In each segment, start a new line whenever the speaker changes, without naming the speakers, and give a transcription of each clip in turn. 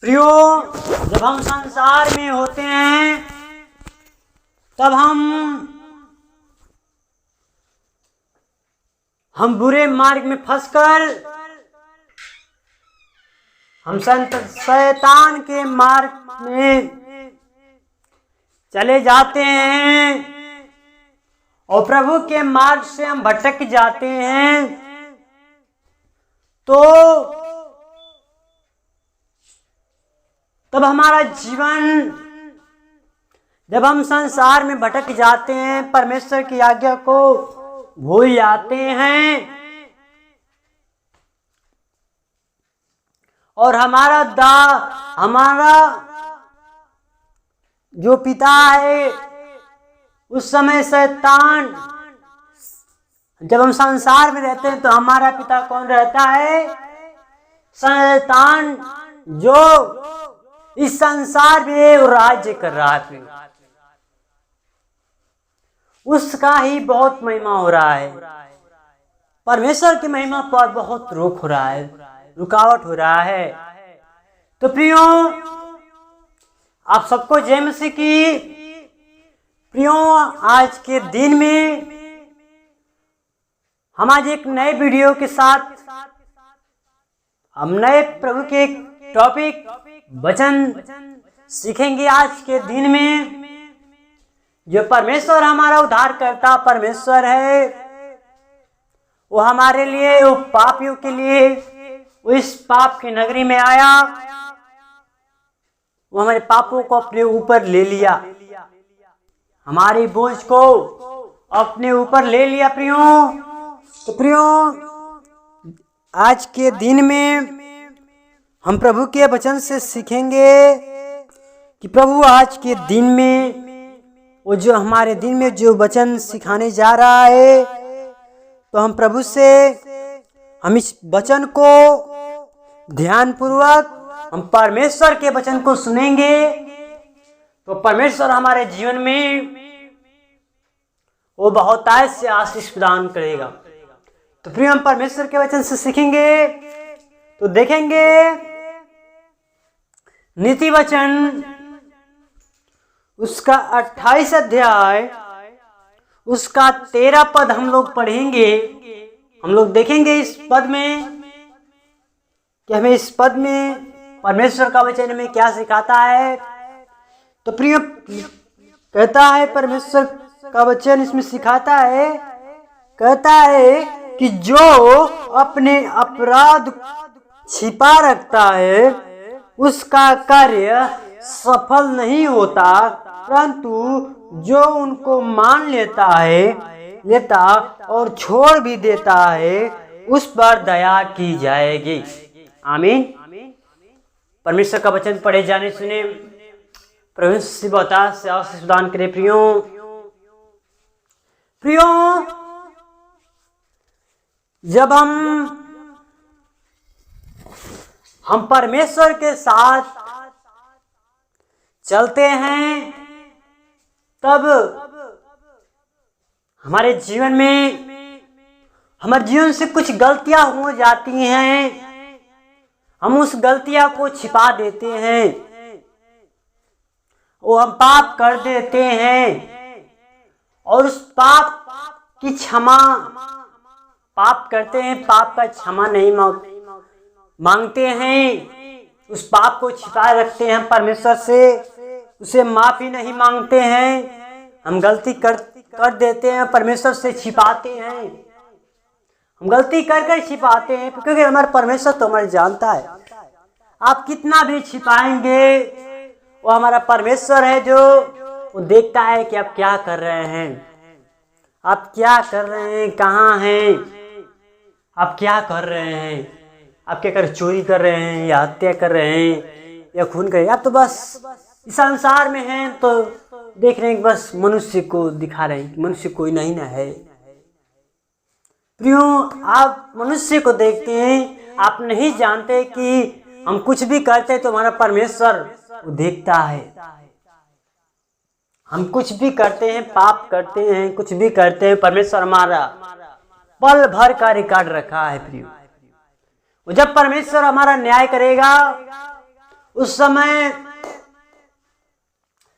प्रियो, जब हम संसार में होते हैं तब हम बुरे मार्ग में फंसकर हम शैतान के मार्ग में चले जाते हैं और प्रभु के मार्ग से हम भटक जाते हैं। तो तब हमारा जीवन, जब हम संसार में भटक जाते हैं, परमेश्वर की आज्ञा को भूल जाते हैं और हमारा जो पिता है, उस समय शैतान, जब हम संसार में रहते हैं तो हमारा पिता कौन रहता है? शैतान, जो इस संसार में राज्य कर रहा है। उसका ही बहुत महिमा हो रहा है। परमेश्वर की महिमा पर बहुत रोक हो रहा है, रुकावट हो रहा है। तो प्रियो, आप सबको जय मसीह की। प्रियो, आज के दिन में हम आज एक नए वीडियो के साथ हम नए प्रभु के टॉपिक वचन सीखेंगे। आज के दिन में जो परमेश्वर हमारा उद्धार करता परमेश्वर है, वो हमारे लिए, वो पापियों के लिए, वो इस पाप की नगरी में आया, वो हमारे पापों को अपने ऊपर ले लिया, हमारी बोझ को अपने ऊपर ले लिया। प्रियो, तो प्रियो, आज के दिन में हम प्रभु के वचन से सीखेंगे कि प्रभु आज के दिन में वो जो हमारे दिन में जो वचन सिखाने जा रहा है, तो हम प्रभु से हम इस वचन को ध्यानपूर्वक हम परमेश्वर के वचन को सुनेंगे, तो परमेश्वर हमारे जीवन में वो बहुतायत से आशीष प्रदान करेगा। तो प्रिय, हम परमेश्वर के वचन से सीखेंगे तो देखेंगे नीति वचन उसका 28 अध्याय उसका 13 पद हम लोग पढ़ेंगे। हम लोग देखेंगे इस पद में कि हमें इस पद में परमेश्वर का वचन में क्या सिखाता है। तो प्रिय, कहता है परमेश्वर का वचन इसमें सिखाता है, कहता है कि जो अपने अपराध छिपा रखता है उसका कार्य सफल नहीं होता, परंतु जो उनको मान लेता और छोड़ भी देता है उस पर दया की जाएगी। आमीन। परमेश्वर का वचन पढ़े जाने सुने प्रभु से बता से आशीष प्रदान करे। प्रियो, जब हम परमेश्वर के साथ चलते हैं तब हमारे जीवन में हमारे जीवन से कुछ गलतियां हो जाती हैं, हम उस गलतियां को छिपा देते हैं, वो हम पाप कर देते हैं और उस पाप की क्षमा, पाप करते हैं, पाप का क्षमा नहीं मांगते हैं, उस पाप को छिपा रखते हैं परमेश्वर से, उसे माफी नहीं मांगते हैं। हम गलती कर देते हैं, परमेश्वर से छिपाते हैं, हम गलती कर छिपाते हैं, क्योंकि हमारा परमेश्वर तो हमारे जानता है। आप कितना भी छिपाएंगे, वो हमारा परमेश्वर है जो वो देखता है कि आप क्या कर रहे हैं, आप क्या कर रहे हैं, कहाँ हैं, आप क्या कर रहे हैं, आप क्या कर, चोरी कर रहे हैं या हत्या कर रहे हैं या खून कर रहे हैं। आप तो बस इस संसार में हैं तो देख रहे हैं, बस मनुष्य को दिखा रहे हैं, मनुष्य कोई नहीं ना है। प्रियो, आप मनुष्य को देखते हैं, आप नहीं जानते कि हम कुछ भी करते हैं तो हमारा परमेश्वर वो देखता है। हम कुछ भी करते हैं, पाप करते हैं, कुछ भी करते हैं, परमेश्वर हमारा पल भर का रिकॉर्ड रखा है। प्रियो, जब परमेश्वर हमारा न्याय करेगा, उस समय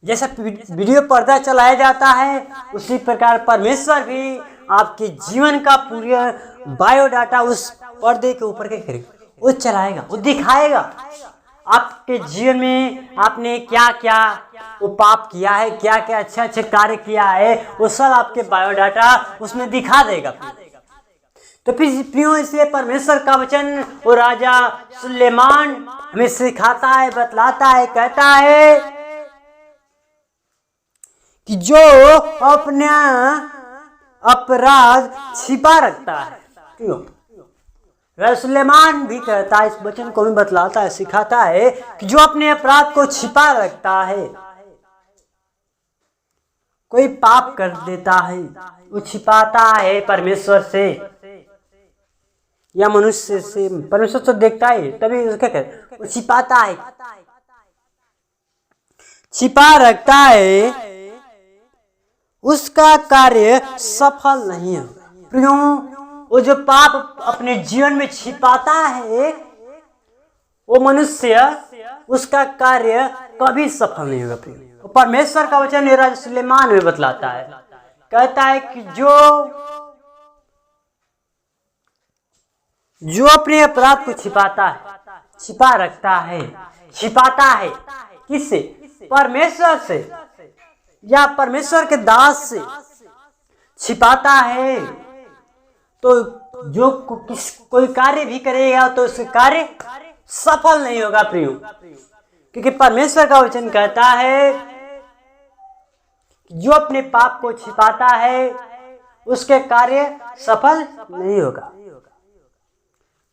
जैसा वीडियो पर्दा चलाया जाता है, उसी प्रकार परमेश्वर भी आपके जीवन का पूरा बायोडाटा उस पर्दे के ऊपर क्या करेगा, वो चलाएगा, वो दिखाएगा आपके जीवन में आपने क्या क्या वो पाप किया है, क्या क्या अच्छे अच्छे कार्य किया है, वो सब आपके बायोडाटा उसमें दिखा देगा। तो फिर प्रियो, इसलिए परमेश्वर का वचन वो राजा सुलेमान हमें सिखाता है, बतलाता है, कहता है कि जो अपना अपराध छिपा रखता है, क्यों राजा सुलेमान भी कहता है, इस वचन को भी बतलाता है, सिखाता है कि जो अपने अपराध को छिपा रखता है, कोई पाप कर देता है, वो छिपाता है परमेश्वर से या मनुष्य से, परमेश्वर तो देखता है, तभी क्या कहते, वो छिपाता है, छिपा रखता है, उसका कार्य सफल नहीं है। प्रियो, वो जो पाप अपने जीवन में छिपाता है, वो मनुष्य उसका कार्य कभी सफल नहीं होगा। प्रियो, परमेश्वर का वचन राजा सुलेमान में बतलाता है, कहता है कि जो अपने अपराध को छिपाता है, छिपा रखता है, छिपाता है किससे, परमेश्वर से या परमेश्वर के दास से छिपाता है, तो जो कोई कार्य भी करेगा तो उसका कार्य सफल नहीं होगा। प्रियो, क्योंकि परमेश्वर का वचन कहता है जो अपने पाप को छिपाता है उसके कार्य सफल नहीं होगा।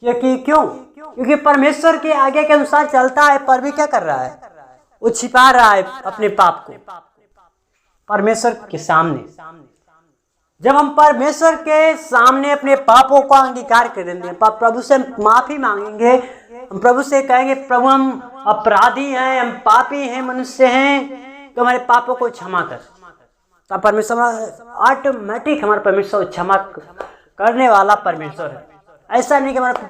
क्योंकि परमेश्वर के आगे के अनुसार चलता है, पर भी क्या कर रहा है, वो छिपा रहा है अपने पाप को परमेश्वर के सामने। जब हम परमेश्वर के सामने अपने पापों का अंगीकार करेंगे, प्रभु से माफी मांगेंगे, हम प्रभु से कहेंगे प्रभु हम अपराधी हैं, हम पापी हैं, मनुष्य हैं, तो हमारे पापों को क्षमा कर, तो परमेश्वर ऑटोमेटिक हमारा परमेश्वर क्षमा करने वाला परमेश्वर है। ऐसा नहीं कि हमारा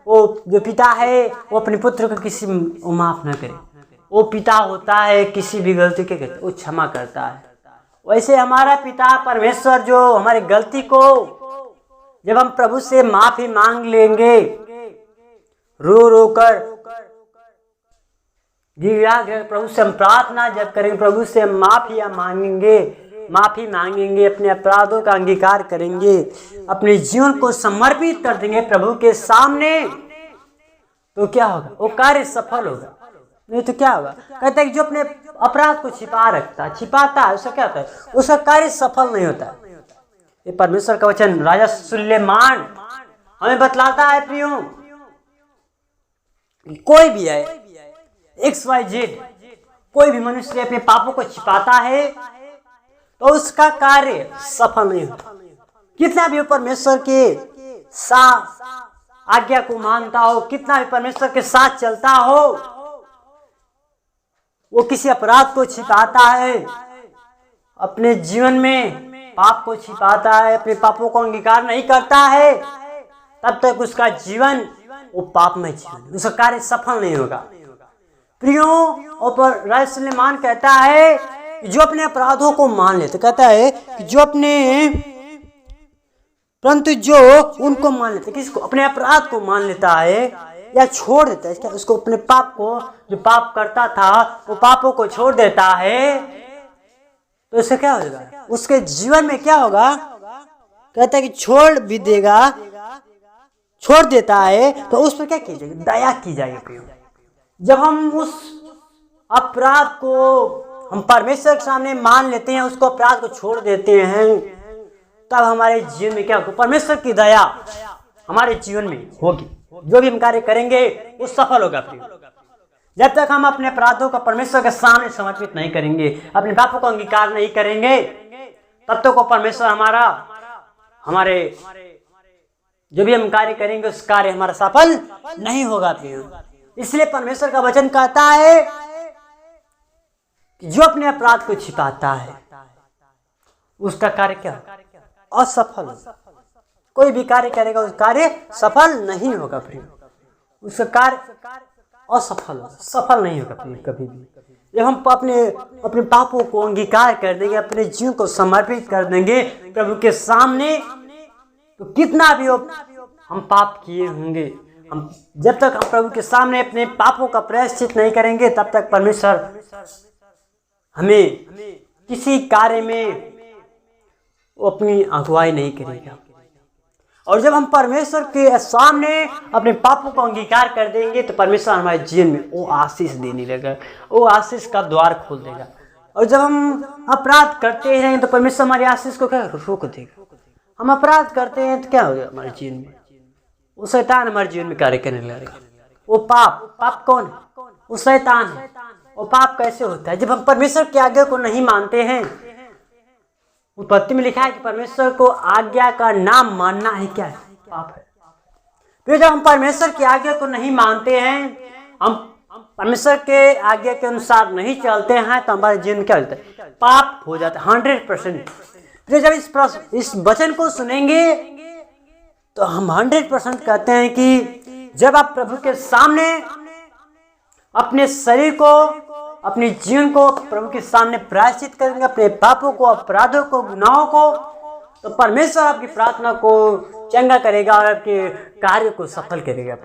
वो जो पिता है वो अपने पुत्र को किसी माफ न करे, वो पिता होता है किसी भी गलती के वो क्षमा करता है। वैसे हमारा पिता परमेश्वर जो हमारी गलती को जब हम प्रभु से माफी मांग लेंगे, रो रो कर गिड़ा प्रभु से हम प्रार्थना जब करेंगे, प्रभु से हम माफी मांगेंगे, अपने अपराधों का अंगीकार करेंगे, अपने जीवन को समर्पित कर देंगे प्रभु के सामने, तो क्या होगा, वो कार्य सफल होगा। नहीं तो क्या होगा, कहता है कि जो अपने अपराध को छिपाता है उसका क्या होता है, उसका कार्य सफल नहीं होता है। ये परमेश्वर का वचन राजा सुलेमान हमें बतलाता है। प्रियो, कोई भी है XYZ, कोई भी मनुष्य अपने पापों को छिपाता है तो उसका कार्य सफल नहीं होता। कितना भी परमेश्वर के साथ आज्ञा को मानता हो, कितना भी परमेश्वर के साथ चलता हो, वो किसी अपराध को छिपाता है, अपने जीवन में पाप को छिपाता है, अपने पापों को अंगीकार नहीं करता है, तब तक उसका जीवन वो पाप में जीवन, उसका कार्य सफल नहीं होगा। प्रियो, और राजा सुलेमान कहता है कि जो अपने अपराधों को मान लेते, कहता है कि जो उनको मान लेते, किसको, अपने अपराध को मान लेता है या छोड़ देता है, उसको अपने पाप को, जो पाप करता था वो पापों को छोड़ देता है, तो इससे क्या होगा, उसके जीवन में क्या होगा, कहता है कि छोड़ भी देगा, छोड़ देता है तो उस पर क्या की जाएगी, दया की जाएगी। जब हम उस अपराध को हम परमेश्वर के सामने मान लेते हैं, उसको अपराध को छोड़ देते हैं, तब हमारे जीवन में क्या होगा, परमेश्वर की दया हमारे जीवन में होगी। जो भी हम कार्य करेंगे वो सफल होगा। जब तक हम अपने अपराधों को परमेश्वर के सामने समर्पित नहीं करेंगे, अपने पापों को अंगीकार नहीं करेंगे, तब तक वो परमेश्वर हमारे जो भी हम कार्य करेंगे उस कार्य हमारा सफल नहीं होगा। इसलिए परमेश्वर का वचन कहता है कि जो अपने अपराध को छिपाता है उसका कार्य क्या, असफल। कोई भी कार्य करेगा उस कार्य सफल नहीं होगा। उसका कार्य असफल होगा, सफल नहीं होगा कभी भी। जब हम अपने पापों को अंगीकार कर देंगे, अपने जीवन को समर्पित कर देंगे प्रभु के सामने, तो कितना भी हम पाप किए होंगे, हम जब तक हम प्रभु के सामने अपने पापों का प्रायश्चित नहीं करेंगे तब तक परमेश्वर हमें किसी कार्य में वो अपनी अगुवाई नहीं करेगा। और जब हम परमेश्वर के सामने अपने पापों को अंगीकार कर देंगे तो परमेश्वर हमारे जीवन में वो आशीष देने लगेगा, वो आशीष का द्वार खोल देगा। और जब हम अपराध करते हैं तो परमेश्वर हमारी आशीष को क्या रोक देगा। हम अपराध करते हैं तो क्या होगा हमारे जीवन में, वो शैतान हमारे जीवन में कार्य करने लगेगा। वो पाप कौन है? वो शैतान है। वो पाप कैसे होता है? जब हम परमेश्वर की आज्ञा को नहीं मानते हैं। उत्पत्ति में लिखा है कि परमेश्वर को आज्ञा का नाम मानना ही क्या है? पाप है। फिर जब हम परमेश्वर की आज्ञा को नहीं मानते हैं, हम परमेश्वर के आज्ञा के अनुसार नहीं चलते हैं, तो हमारे जीवन क्या होता है? पाप हो जाता है 100%। फिर जब इस वचन को सुनेंगे तो हम 100% कहते हैं कि जब आप प्रभु के सामने अपने शरीर को, अपने जीवन को प्रभु के सामने प्रायश्चित करेंगे, अपने पापों को, अपराधों को, गुनाहों को, तो परमेश्वर आपकी प्रार्थना को चंगा करेगा और आपके कार्य को सफल करेगा।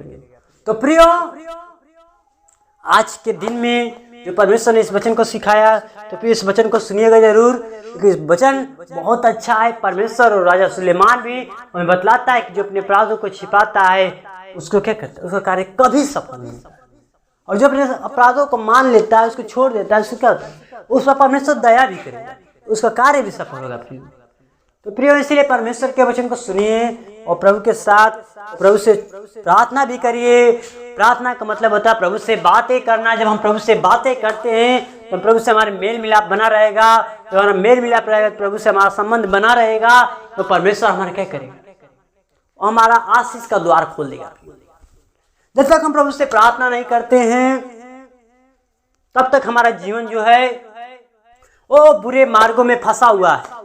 तो प्रियो, आज के दिन में जो परमेश्वर ने इस वचन को सिखाया, तो फिर इस वचन को सुनिएगा जरूर, क्योंकि इस वचन बहुत अच्छा है। परमेश्वर और राजा सुलेमान भी हमें बतलाता है कि जो अपने अपराधों को छिपाता है उसको क्या करता है, उसका कार्य कभी सफल नहीं होता। और जो अपने अपराधों को मान लेता है, उसको छोड़ देता है, उसको क्या होता है? उस पर परमेश्वर दया भी करेगा, उसका कार्य भी सफल होगा। तो प्रियो, इसीलिए परमेश्वर के वचन को सुनिए और प्रभु के साथ प्रभु से प्रार्थना भी करिए। प्रार्थना का मतलब होता है प्रभु से बातें करना। जब हम प्रभु से बातें करते हैं तो प्रभु से हमारे मेल मिलाप बना रहेगा। जब हमारा मेल मिलाप रहेगा, प्रभु से हमारा संबंध बना रहेगा, तो परमेश्वर हमारा क्या करेगा? हमारा आशीष का द्वार खोल देगा। जब तक हम प्रभु से प्रार्थना नहीं करते हैं तब तक हमारा जीवन जो है वो बुरे मार्गों में फंसा हुआ है।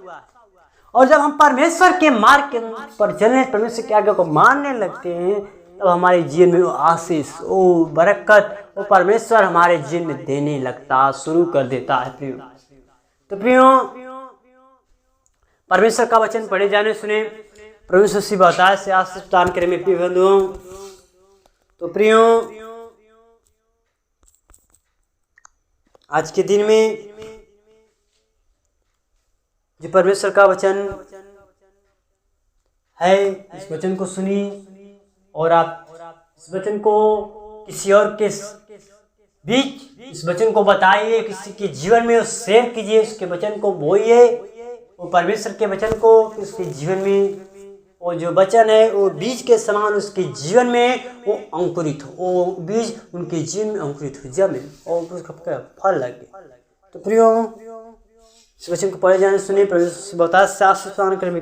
और जब हम परमेश्वर के मार्ग के पर चलने, परमेश्वर की आज्ञा को मानने लगते हैं, तब हमारे जीवन में वो आशीष, वो बरकत, वो परमेश्वर हमारे जीवन में देने लगता, शुरू कर देता है। प्रियो, तो प्रियो, परमेश्वर का वचन पढ़े जाने सुने, परमेश्वर से बताए से आशीष प्रदान करे मेरे प्रिय बंधुओं। तो प्रियो, आज के दिन में जो परमेश्वर का वचन है, इस वचन को सुनिए और आप इस वचन को किसी और के बीच इस वचन को बताइए, किसी के जीवन में शेयर कीजिए, उसके वचन को बोइए, वो परमेश्वर के वचन को उसके जीवन में, वो जो वचन है वो बीज के समान उसके जीवन में वो अंकुरित हो, वो बीज उनके जीवन में अंकुरित हो, जमे और उसका फल लगे। तो प्रियो, इस वचन को पढ़े जाने सुनिए, प्रभु बता शास्त्र करे।